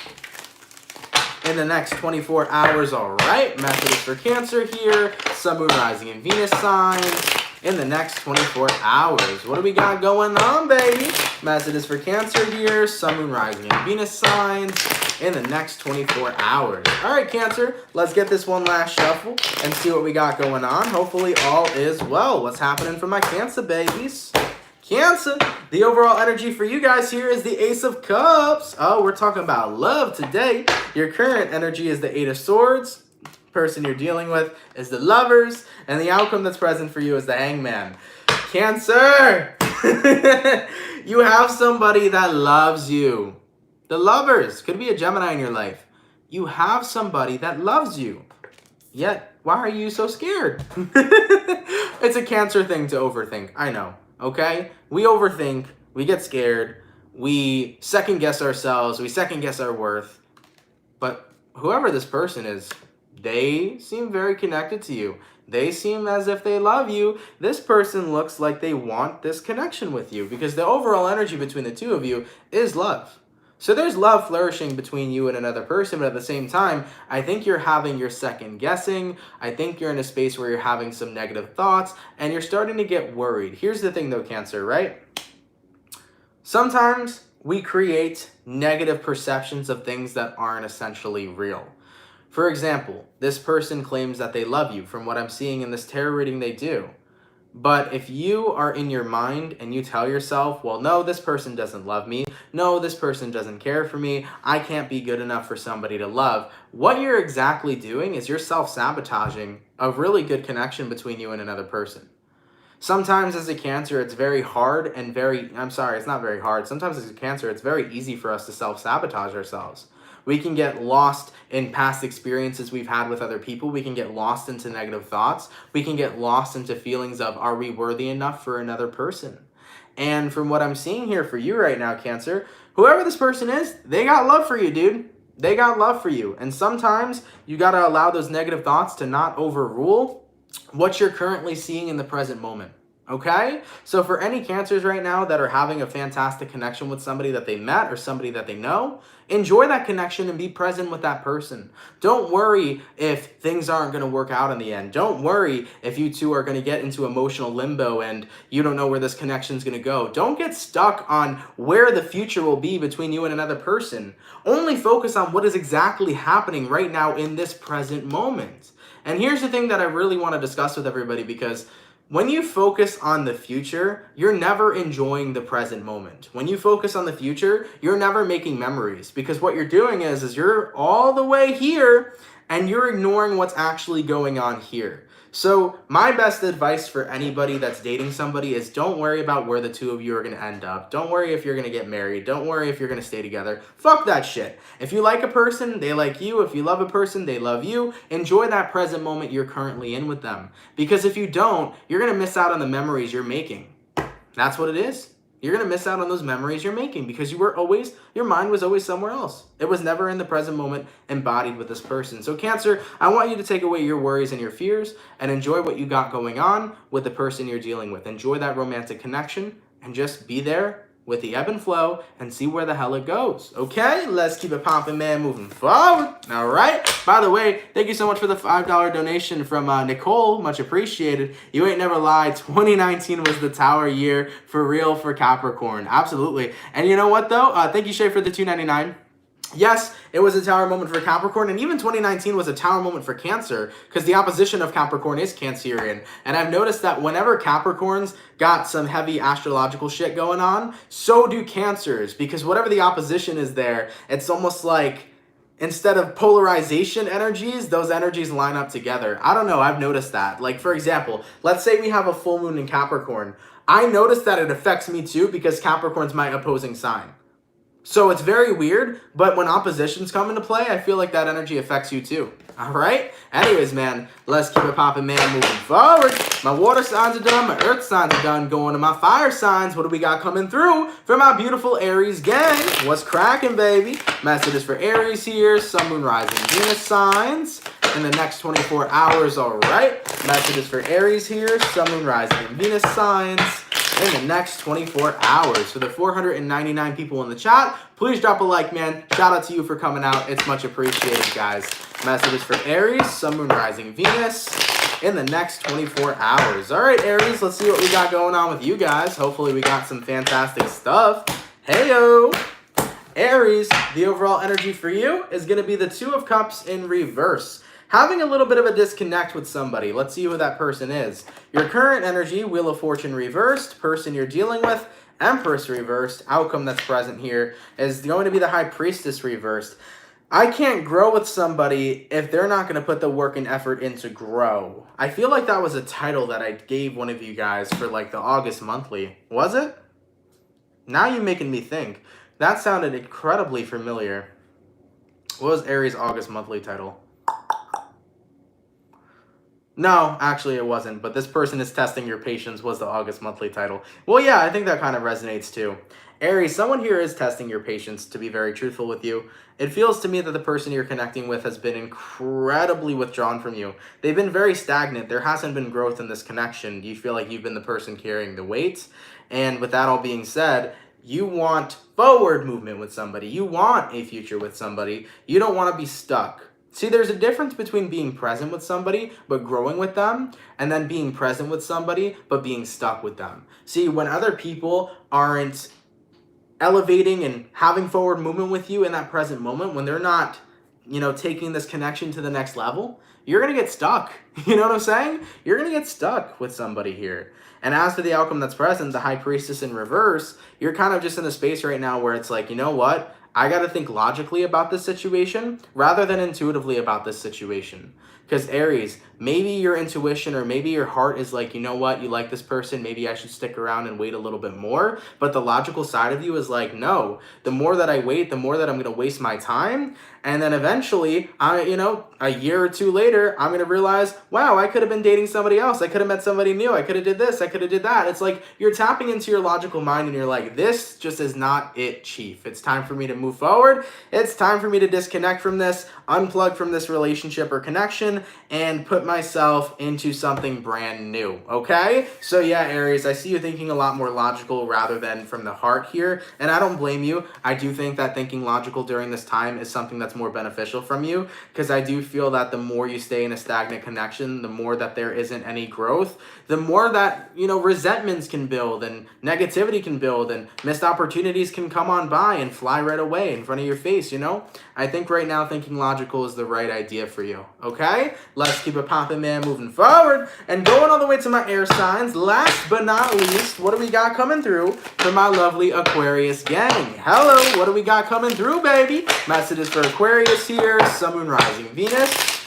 In the next 24 hours, all right. Messages for Cancer here. Sun, Moon, Rising, and Venus signs. In the next 24 hours. What do we got going on, baby? Messages for Cancer here. Sun, Moon, Rising, and Venus signs. In the next 24 hours. All right, Cancer. Let's get this one last shuffle and see what we got going on. Hopefully all is well. What's happening for my Cancer babies? Cancer, the overall energy for you guys here is the Ace of Cups. Oh, we're talking about love today. Your current energy is the Eight of Swords. Person you're dealing with is the Lovers. And the outcome that's present for you is the Hangman. Cancer! You have somebody that loves you. The Lovers. Could be a Gemini in your life. You have somebody that loves you. Yet, why are you so scared? It's a Cancer thing to overthink. I know. Okay? We overthink, we get scared, we second guess ourselves, we second guess our worth. But whoever this person is, they seem very connected to you. They seem as if they love you. This person looks like they want this connection with you because the overall energy between the two of you is love. So there's love flourishing between you and another person, but at the same time, I think you're having your second guessing. I think you're in a space where you're having some negative thoughts and you're starting to get worried. Here's the thing though, Cancer, right? Sometimes we create negative perceptions of things that aren't essentially real. For example, this person claims that they love you. From what I'm seeing in this tarot reading, they do. But if you are in your mind and you tell yourself, well, no, this person doesn't love me. No, this person doesn't care for me. I can't be good enough for somebody to love. What you're exactly doing is you're self-sabotaging a really good connection between you and another person. Sometimes as a Cancer, it's very hard and it's not very hard. Sometimes as a Cancer, it's very easy for us to self-sabotage ourselves. We can get lost in past experiences we've had with other people. We can get lost into negative thoughts. We can get lost into feelings of, are we worthy enough for another person? And from what I'm seeing here for you right now, Cancer, whoever this person is, they got love for you, dude. They got love for you. And sometimes you got to allow those negative thoughts to not overrule what you're currently seeing in the present moment. Okay? So for any Cancers right now that are having a fantastic connection with somebody that they met or somebody that they know, enjoy that connection and be present with that person. Don't worry if things aren't going to work out in the end. Don't worry if you two are going to get into emotional limbo and you don't know where this connection is going to go. Don't get stuck on where the future will be between you and another person. Only focus on what is exactly happening right now in this present moment. And here's the thing that I really want to discuss with everybody, because when you focus on the future, you're never enjoying the present moment. When you focus on the future, you're never making memories, because what you're doing is you're all the way here and you're ignoring what's actually going on here. So my best advice for anybody that's dating somebody is don't worry about where the two of you are going to end up. Don't worry if you're going to get married. Don't worry if you're going to stay together. Fuck that shit. If you like a person, they like you. If you love a person, they love you. Enjoy that present moment you're currently in with them. Because if you don't, you're going to miss out on the memories you're making. That's what it is. You're going to miss out on those memories you're making because your mind was always somewhere else. It was never in the present moment embodied with this person. So Cancer, I want you to take away your worries and your fears and enjoy what you got going on with the person you're dealing with. Enjoy that romantic connection and just be there with the ebb and flow and see where the hell it goes. Okay, let's keep it popping, man, moving forward. All right. By the way, thank you so much for the $5 donation from Nicole. Much appreciated. You ain't never lied. 2019 was the tower year for real for Capricorn. Absolutely. And you know what, though? Thank you, Shay, for the $2.99. Yes, it was a tower moment for Capricorn, and even 2019 was a tower moment for Cancer, because the opposition of Capricorn is Cancerian. And I've noticed that whenever Capricorns got some heavy astrological shit going on, so do Cancers, because whatever the opposition is there, it's almost like instead of polarization energies, those energies line up together. I don't know, I've noticed that. Like, for example, let's say we have a full moon in Capricorn. I noticed that it affects me too, because Capricorn's my opposing sign. So it's very weird, but when oppositions come into play, I feel like that energy affects you too. All right? Anyways, man, let's keep it popping, man, moving forward. My water signs are done. My earth signs are done. Going to my fire signs. What do we got coming through for my beautiful Aries gang? What's cracking, baby? Messages for Aries here. Sun, Moon, Rising, Venus signs in the next 24 hours. All right? Messages for Aries here. Sun, Moon, Rising, Venus signs in the next 24 hours. For the 499 people in the chat, please drop a like, man. Shout out to you for coming out. It's much appreciated, guys. Messages for Aries, Sun, Moon, Rising, Venus in the next 24 hours. All right, Aries, let's see what we got going on with you guys. Hopefully we got some fantastic stuff. Heyo! Aries, the overall energy for you is going to be the Two of Cups in reverse. Having a little bit of a disconnect with somebody. Let's see who that person is. Your current energy, Wheel of Fortune reversed, person you're dealing with, Empress reversed, outcome that's present here is going to be the High Priestess reversed. I can't grow with somebody if they're not going to put the work and effort in to grow. I feel like that was a title that I gave one of you guys for like the August monthly. Was it? Now you're making me think. That sounded incredibly familiar. What was Aries' August monthly title? No, actually it wasn't, but this person is testing your patience was the August monthly title. Well, yeah, I think that kind of resonates too. Aries, someone here is testing your patience, to be very truthful with you. It feels to me that the person you're connecting with has been incredibly withdrawn from you. They've been very stagnant. There hasn't been growth in this connection. You feel like you've been the person carrying the weight. And with that all being said, you want forward movement with somebody. You want a future with somebody. You don't want to be stuck. See, there's a difference between being present with somebody but growing with them, and then being present with somebody but being stuck with them. See, when other people aren't elevating and having forward movement with you in that present moment, when they're not, taking this connection to the next level, you're going to get stuck. You know what I'm saying? You're going to get stuck with somebody here. And as for the outcome that's present, the High Priestess in reverse, you're kind of just in a space right now where it's like, you know what? I got to think logically about this situation rather than intuitively about this situation. Because Aries, maybe your intuition or maybe your heart is like, you know what, you like this person, maybe I should stick around and wait a little bit more. But the logical side of you is like, no, the more that I wait, the more that I'm going to waste my time. And then eventually, a year or two later, I'm going to realize, wow, I could have been dating somebody else. I could have met somebody new. I could have did this. I could have did that. It's like you're tapping into your logical mind and you're like, this just is not it, Chief. It's time for me to move forward. It's time for me to disconnect from this, unplug from this relationship or connection, and put myself into something brand new, okay? So yeah, Aries, I see you thinking a lot more logical rather than from the heart here, and I don't blame you. I do think that thinking logical during this time is something that's more beneficial from you, because I do feel that the more you stay in a stagnant connection, the more that there isn't any growth, the more that, resentments can build and negativity can build and missed opportunities can come on by and fly right away. away in front of your face, you know? I think right now thinking logical is the right idea for you, okay? Let's keep it popping, man, moving forward. And going all the way to my air signs, last but not least, what do we got coming through for my lovely Aquarius gang? Hello, what do we got coming through, baby? Messages for Aquarius here, Sun, Moon, Rising, Venus.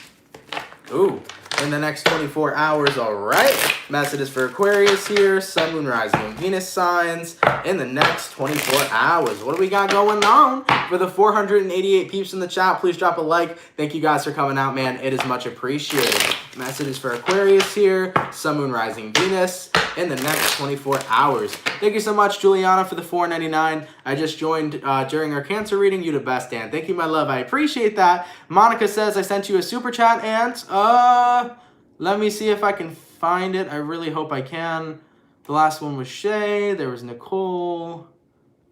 Ooh. In the next 24 hours, all right. Messages for Aquarius here, Sun, Moon, Rising, and Venus signs in the next 24 hours. What do we got going on? For the 488 peeps in the chat, please drop a like. Thank you guys for coming out, man. It is much appreciated. Messages for Aquarius here, Sun, Moon, Rising, Venus in the next 24 hours. Thank you so much, Juliana, for the $4.99. I just joined during our Cancer reading. You the best, Dan. Thank you, my love. I appreciate that. Monica says I sent you a super chat, and let me see if I can find it. I really hope I can. The last one was Shay. There was Nicole.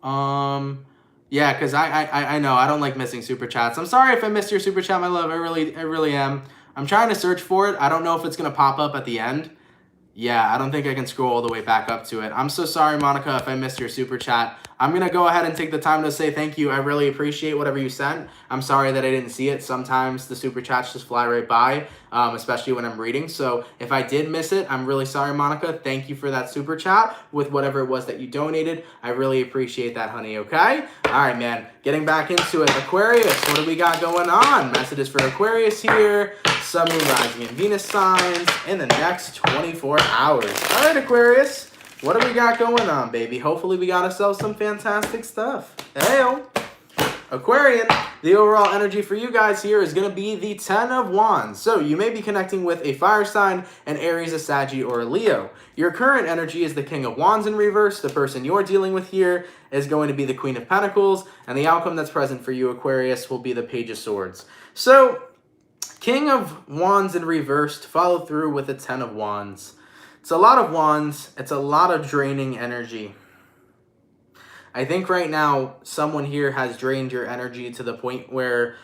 Yeah, because I know I don't like missing super chats. I'm sorry if I missed your super chat, my love. I really am. I'm trying to search for it. I don't know if it's gonna pop up at the end. Yeah, I don't think I can scroll all the way back up to it. I'm so sorry, Monica, if I missed your super chat. I'm going to go ahead and take the time to say thank you. I really appreciate whatever you sent. I'm sorry that I didn't see it. Sometimes the super chats just fly right by, especially when I'm reading. So if I did miss it, I'm really sorry, Monica. Thank you for that super chat with whatever it was that you donated. I really appreciate that, honey, okay? All right, man. Getting back into it. Aquarius, what do we got going on? Messages for Aquarius here. Sun, Moon, Rising, and Venus signs in the next 24 hours. All right, Aquarius. What do we got going on, baby? Hopefully we got ourselves some fantastic stuff. Hey-o. Aquarian, the overall energy for you guys here is going to be the 10 of Wands. So you may be connecting with a fire sign, an Aries, a Sagittarius, or a Leo. Your current energy is the King of Wands in reverse. The person you're dealing with here is going to be the Queen of Pentacles. And the outcome that's present for you, Aquarius, will be the Page of Swords. So King of Wands in reverse, follow through with the 10 of Wands. It's a lot of wands. It's a lot of draining energy. I think right now someone here has drained your energy to the point where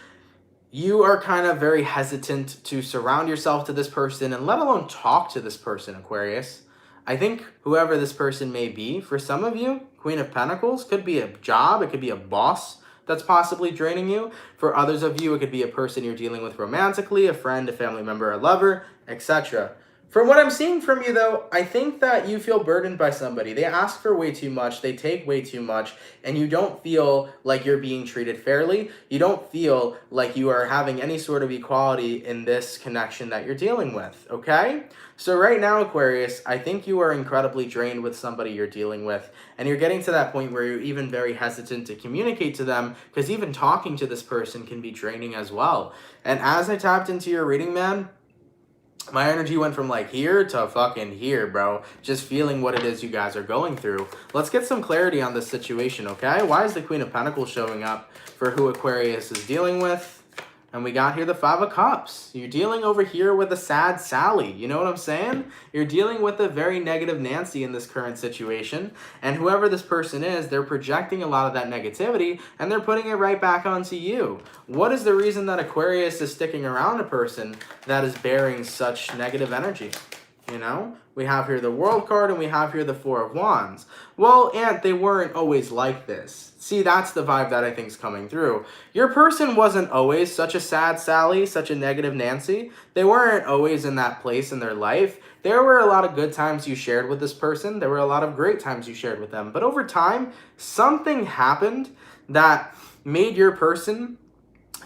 you are kind of very hesitant to surround yourself to this person and let alone talk to this person, Aquarius. I think whoever this person may be, for some of you, Queen of Pentacles, could be a job. It could be a boss that's possibly draining you. For others of you, it could be a person you're dealing with romantically, a friend, a family member, a lover, etc. From what I'm seeing from you, though, I think that you feel burdened by somebody. They ask for way too much, they take way too much, and you don't feel like you're being treated fairly. You don't feel like you are having any sort of equality in this connection that you're dealing with, okay? So right now, Aquarius, I think you are incredibly drained with somebody you're dealing with, and you're getting to that point where you're even very hesitant to communicate to them, because even talking to this person can be draining as well. And as I tapped into your reading, man, my energy went from like here to fucking here, bro. Just feeling what it is you guys are going through. Let's get some clarity on this situation, okay? Why is the Queen of Pentacles showing up for who Aquarius is dealing with? And we got here the Five of Cups. You're dealing over here with a sad Sally. You know what I'm saying? You're dealing with a very negative Nancy in this current situation. And whoever this person is, they're projecting a lot of that negativity and they're putting it right back onto you. What is the reason that Aquarius is sticking around a person that is bearing such negative energy? You know? We have here the World card and we have here the Four of Wands. Well, Aunt, they weren't always like this. See, that's the vibe that I think is coming through. Your person wasn't always such a sad Sally, such a negative Nancy. They weren't always in that place in their life. There were a lot of good times you shared with this person. There were a lot of great times you shared with them. But over time, something happened that made your person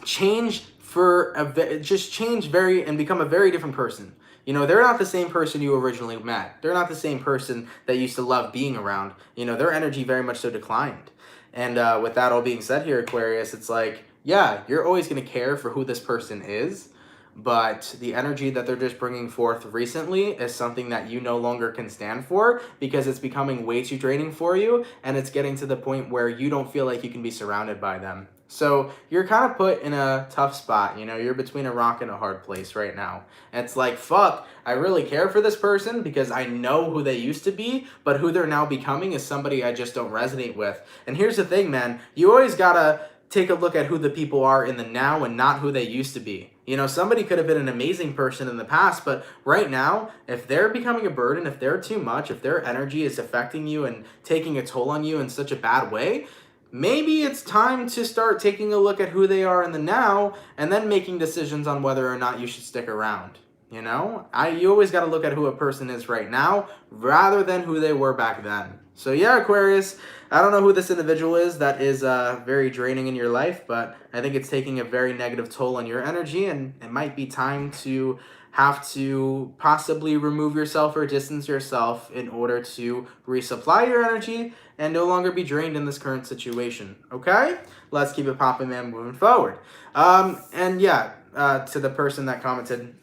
change and become a very different person. You know, they're not the same person you originally met. They're not the same person that you used to love being around. You know, their energy very much so declined. And with that all being said here, Aquarius, it's like, yeah, you're always going to care for who this person is. But the energy that they're just bringing forth recently is something that you no longer can stand for because it's becoming way too draining for you. And it's getting to the point where you don't feel like you can be surrounded by them. So you're kind of put in a tough spot, you know, you're between a rock and a hard place right now. And it's like, fuck, I really care for this person because I know who they used to be, but who they're now becoming is somebody I just don't resonate with. And here's the thing, man, you always gotta take a look at who the people are in the now and not who they used to be. You know, somebody could have been an amazing person in the past, but right now, if they're becoming a burden, if they're too much, if their energy is affecting you and taking a toll on you in such a bad way, maybe it's time to start taking a look at who they are in the now and then making decisions on whether or not you should stick around. You know, you always got to look at who a person is right now rather than who they were back then. So yeah, Aquarius, I don't know who this individual is that is very draining in your life, but I think it's taking a very negative toll on your energy, and it might be time to have to possibly remove yourself or distance yourself in order to resupply your energy and no longer be drained in this current situation. Okay? Let's keep it popping, man, moving forward. And yeah, to the person that commented,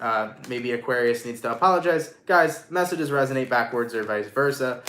maybe Aquarius needs to apologize. Guys, messages resonate backwards or vice versa.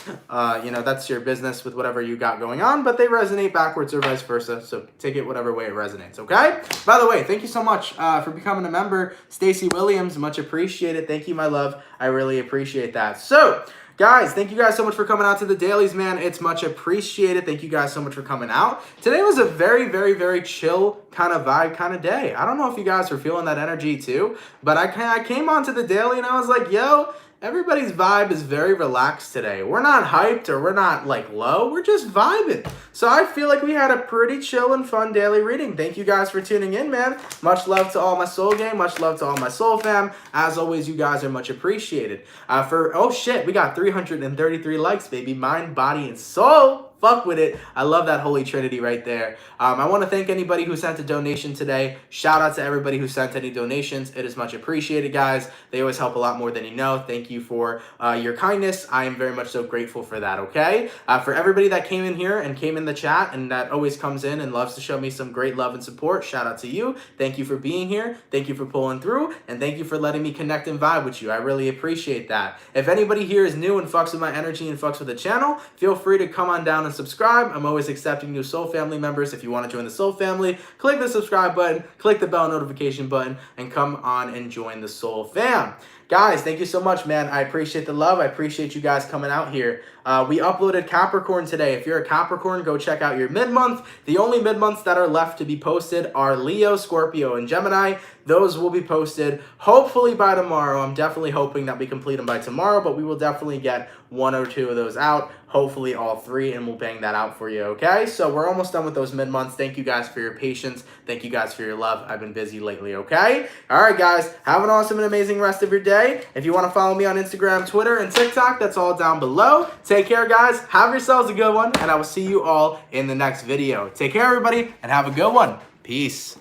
You know, that's your business with whatever you got going on, but they resonate backwards or vice versa. So take it whatever way it resonates, okay? By the way, thank you so much for becoming a member. Stacy Williams, much appreciated. Thank you, my love. I really appreciate that. So, guys, thank you guys so much for coming out to the dailies, man. It's much appreciated. Thank you guys so much for coming out. Today was a very, very, very chill kind of vibe kind of day. I don't know if you guys were feeling that energy too, but I came onto the daily and I was like, yo, everybody's vibe is very relaxed today. We're not hyped or we're not like low. We're just vibing. So I feel like we had a pretty chill and fun daily reading. Thank you guys for tuning in, man. Much love to all my soul gang. Much love to all my soul fam. As always, you guys are much appreciated. Oh shit, we got 333 likes, baby. Mind, body, and soul. Fuck with it. I love that holy trinity right there. I want to thank anybody who sent a donation today. Shout out to everybody who sent any donations. It is much appreciated, guys. They always help a lot more than you know. Thank you for your kindness. I am very much so grateful for that, okay? For everybody that came in here and came in the chat and that always comes in and loves to show me some great love and support, shout out to you. Thank you for being here. Thank you for pulling through. And thank you for letting me connect and vibe with you. I really appreciate that. If anybody here is new and fucks with my energy and fucks with the channel, feel free to come on down and subscribe. I'm always accepting new soul family members. If you want to join the soul family, click the subscribe button, click the bell notification button, and come on and join the soul fam. Guys, thank you so much, man. I appreciate the love. I appreciate you guys coming out here. We uploaded Capricorn today. If you're a Capricorn, go check out your mid-month. The only mid-months that are left to be posted are Leo, Scorpio, and Gemini. Those will be posted hopefully by tomorrow. I'm definitely hoping that we complete them by tomorrow, but we will definitely get one or two of those out. Hopefully all three, and we'll bang that out for you, okay? So we're almost done with those mid-months. Thank you guys for your patience. Thank you guys for your love. I've been busy lately, okay? All right, guys. Have an awesome and amazing rest of your day. If you want to follow me on Instagram, Twitter, and TikTok, that's all down below. Take care, guys. Have yourselves a good one, and I will see you all in the next video. Take care, everybody, and have a good one. Peace.